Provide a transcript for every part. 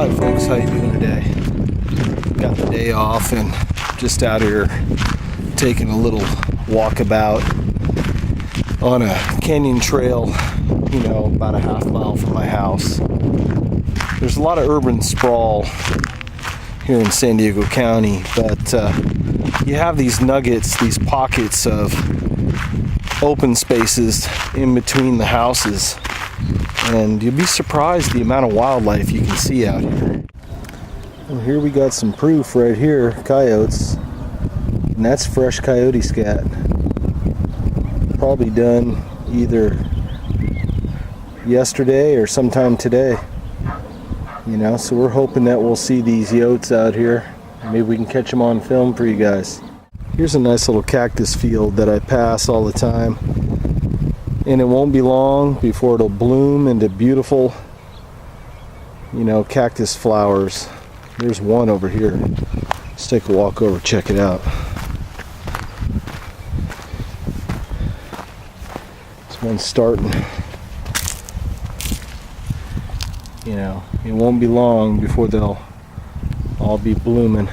Hi folks, how you doing today? Got the day off and just out here taking a little walkabout on a canyon trail, about a half mile from my house. There's a lot of urban sprawl here in San Diego County, but you have these nuggets, these pockets of open spaces in between the houses, and you'll be surprised the amount of wildlife you can see out here. Well, here we got some proof right here, coyotes, and that's fresh coyote scat. Probably done either yesterday or sometime today. So we're hoping that we'll see these yotes out here. Maybe we can catch them on film for you guys. Here's a nice little cactus field that I pass all the time, and it won't be long before it'll bloom into beautiful, cactus flowers. There's one over here. Let's take a walk over, check it out. This one's starting. It won't be long before they'll all be blooming.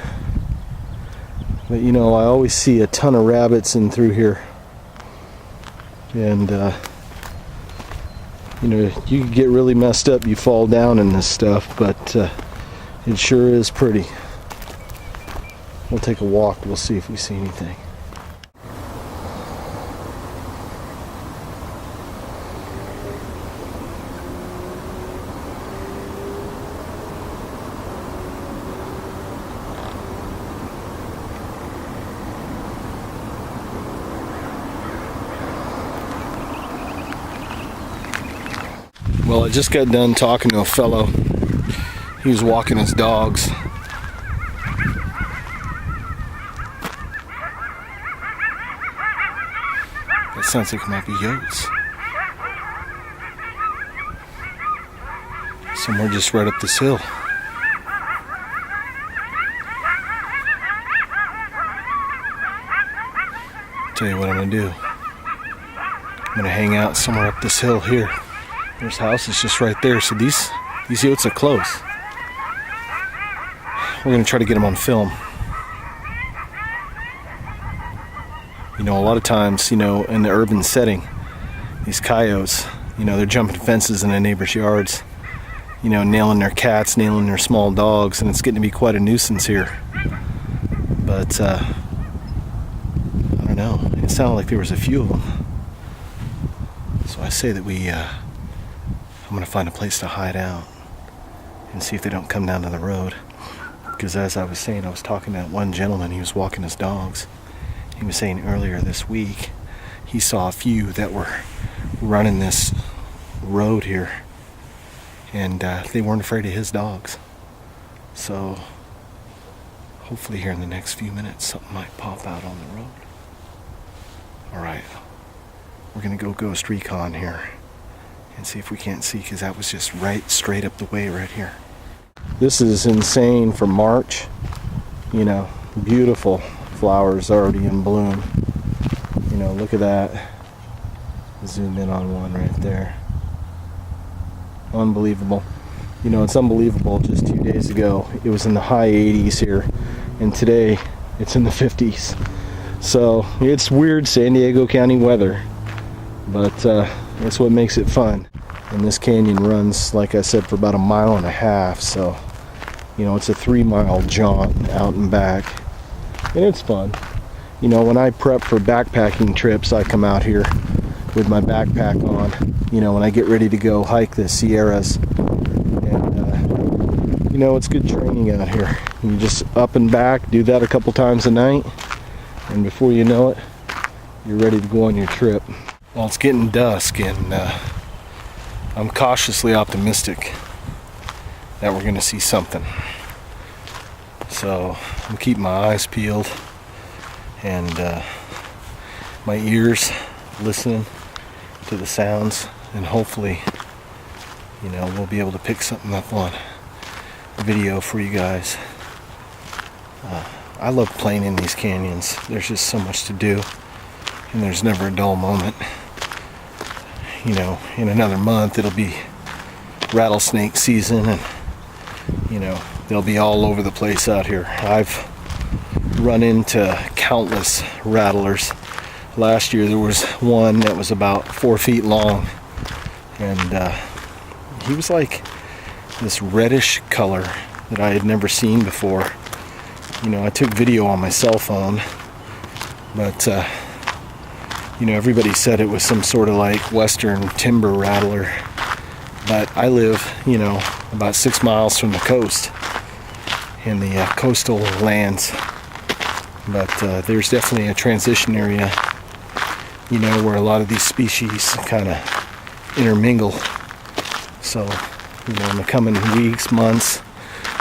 But I always see a ton of rabbits in through here. And you can get really messed up, you fall down in this stuff, but it sure is pretty. We'll take a walk, we'll see if we see anything. Well, I just got done talking to a fellow. He was walking his dogs. That sounds like it might be yotes. Somewhere just right up this hill. Tell you what I'm gonna do. I'm gonna hang out somewhere up this hill here. There's houses just right there, so these yotes are close. We're gonna try to get them on film. A lot of times, in the urban setting, these coyotes, they're jumping fences in their neighbors' yards, nailing their cats, nailing their small dogs, and it's getting to be quite a nuisance here. But I don't know. It sounded like there was a few of them. So I say that I'm going to find a place to hide out and see if they don't come down to the road. Because as I was saying, I was talking to that one gentleman, he was walking his dogs. He was saying earlier this week, he saw a few that were running this road here, and they weren't afraid of his dogs. So hopefully here in the next few minutes, something might pop out on the road. Alright, we're going to go ghost recon here and see if we can't see, because that was just right straight up the way right here. This is insane for March. Beautiful flowers already in bloom. Look at that. Zoom in on one right there. Unbelievable. It's unbelievable. Just 2 days ago it was in the high 80s here, and today it's in the 50s. So it's weird San Diego County weather, but that's what makes it fun. And this canyon runs, like I said, for about 1.5 miles, so it's a 3-mile jaunt out and back, and it's fun. When I prep for backpacking trips, I come out here with my backpack on, when I get ready to go hike the Sierras, and it's good training out here. You just up and back, do that a couple times a night, and before you know it, you're ready to go on your trip. Well, it's getting dusk, and I'm cautiously optimistic that we're going to see something. So I'm keeping my eyes peeled and my ears listening to the sounds, and hopefully, we'll be able to pick something up on video for you guys. I love playing in these canyons. There's just so much to do, and there's never a dull moment. In another month it'll be rattlesnake season, and You know, they'll be all over the place out here. I've run into countless rattlers. Last year there was one that was about 4 feet long, and he was like this reddish color that I had never seen before. You know, I took video on my cell phone, but you know, everybody said it was some sort of like western timber rattler, but I live, you know, about 6 miles from the coast in the coastal lands. But there's definitely a transition area, you know, where a lot of these species kind of intermingle. So, you know, in the coming weeks, months,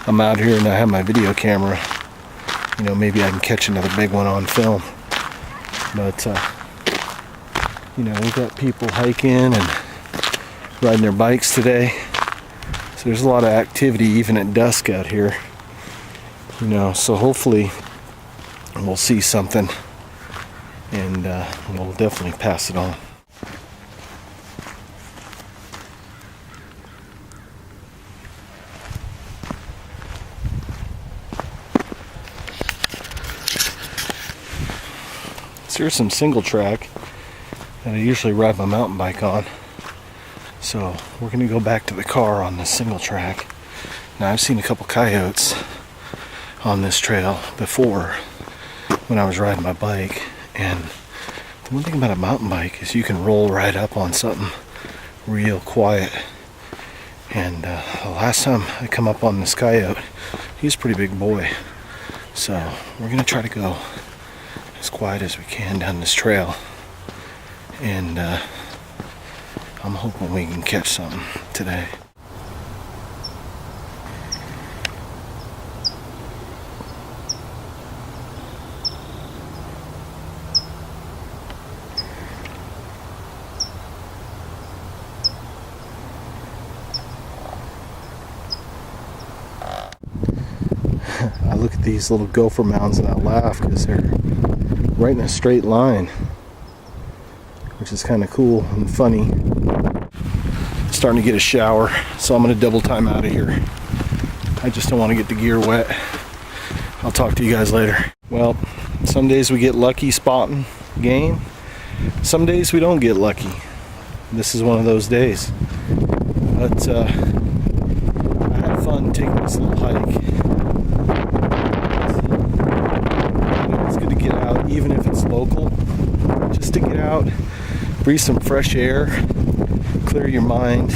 I'm out here and I have my video camera. You know, maybe I can catch another big one on film. But, you know, we've got people hiking and riding their bikes today. So there's a lot of activity even at dusk out here. You know, so hopefully we'll see something, and we'll definitely pass it on. So here's some single track that I usually ride my mountain bike on. So we're going to go back to the car on this single track. Now I've seen a couple coyotes on this trail before when I was riding my bike, and the one thing about a mountain bike is you can roll right up on something real quiet. And the last time I come up on this coyote, he's a pretty big boy. So we're going to try to go as quiet as we can down this trail, and I'm hoping we can catch something today. I look at these little gopher mounds and I laugh because they're right in a straight line, which is kind of cool and funny. Starting to get a shower, so I'm going to double time out of here. I just don't want to get the gear wet. I'll talk to you guys later. Well, some days we get lucky spotting game. Some days we don't get lucky. This is one of those days. But I had fun taking this little hike. It's good to get out, even if it's local. Just to get out, breathe some fresh air, clear your mind,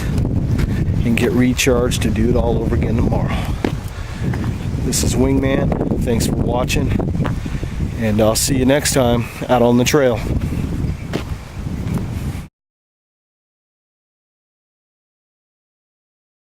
and get recharged to do it all over again tomorrow. This is Wingman. Thanks for watching, and I'll see you next time out on the trail.